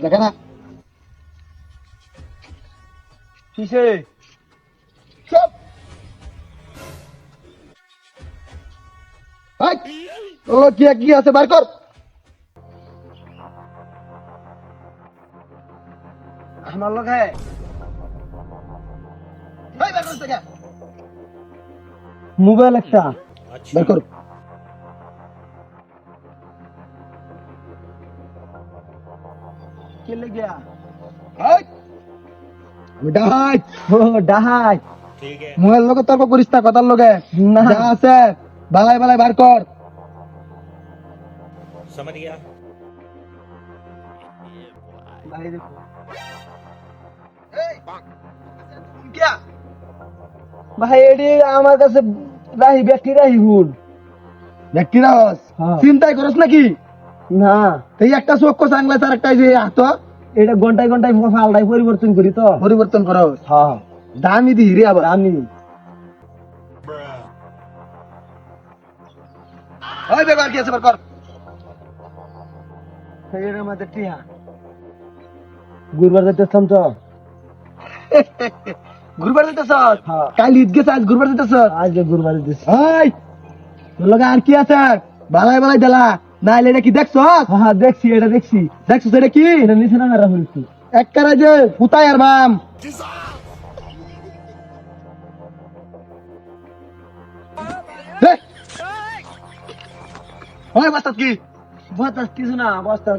দেখে না কিসে সব কি আছে বার কর। আমার লোক হ্যাঁ মোবাইল একটা বের কর। কে লেগিয়া আমি ডাহাই ও ডাহাই মোবাইল লোকে তর্ক করিস না কথার লোকে না যা আছে বালাই বালাই বার কর। समझ गया ভাই দেখো ভাই এডি আমার কাছে রাহি ব্যক্তি রাহি হুন ব্যক্তিরা হ্যাঁ। চিন্তাই করস নাকি না এই একটা চক্ষু চাংলা তার একটা যে হাত এটা ঘন্টায় ঘন্টায় ফালটাই পরিবর্তন করি তো পরিবর্তন করো হ্যাঁ দামি দি হিরে আবার আমি ওই বেবার কি আছে বার কর। এর মধ্যে টিয়া গুরবার যাইতেছাম তো ঘুরবার যেতেছ হ্যাঁ। কাল ঈদ গেছে আজ ঘুরবার যেতেছ আজ গুরবার যাইতেছি ওই তোর লগে আর কি আছে বালাই বালাই দেলা না এটা কি দেখছ হ্যাঁ দেখছি এটা দেখছি দেখছো এটা কি এটা নিচে না মেরা হইছি এক কারা যে ফুতাই আর বাম হে! ওই বস্তাত কি বাতাস কিছু না বস্তা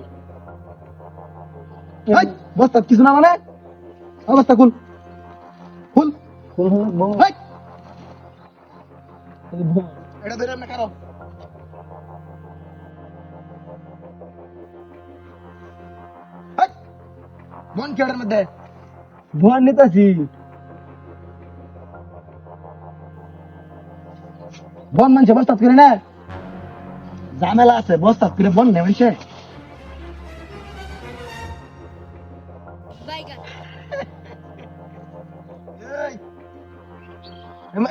ওই বস্তাত কিছু না মানে অবস্থা খুল খুল ওই, এটা ধরে না কারো ওই, বন খেড়ের মধ্যে ভয় নিতেছি বন মানছে বস্তাত করে না ঝামেলা আছে বস্তাত করে বন নেই মানছে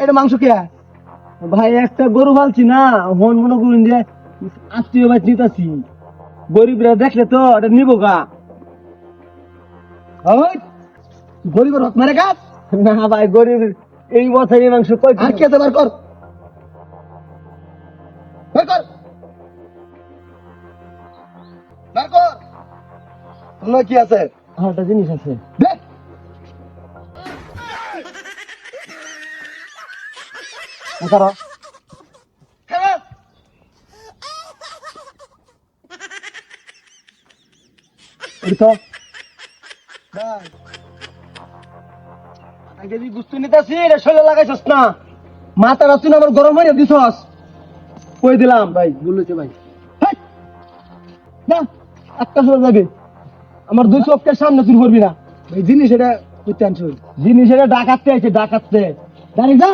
এটা মাংস কে ভাই একটা গরু ফালছি না হন মনে করুন যে আত্মীয় ভাই নিতেছি গরিবরা দেখলে তো এটা নিবো গা ওই গরিবের হক মেরে গাছ না ভাই গরিব এই বছর মাংস কই আর কি আছে বার কর বার কর বার কর হলো কি আছে একটা জিনিস আছে দে করো হ্যাঁ এটা ভাই আগে যে গুস্তু নিতেছি এটা শরীরে লাগাইছস না মাথা রাখছি না আমার গরম হয়ে দিছস কই দিলাম ভাই বলেছে ভাই হেই! না একটা সরে যাবে আমার দুই চোখের সামনে তুই করবি না এই জিনিস এটা করতে আনছো জিনিস এটা ডাকাতে আছে ডাকাতে জানিস না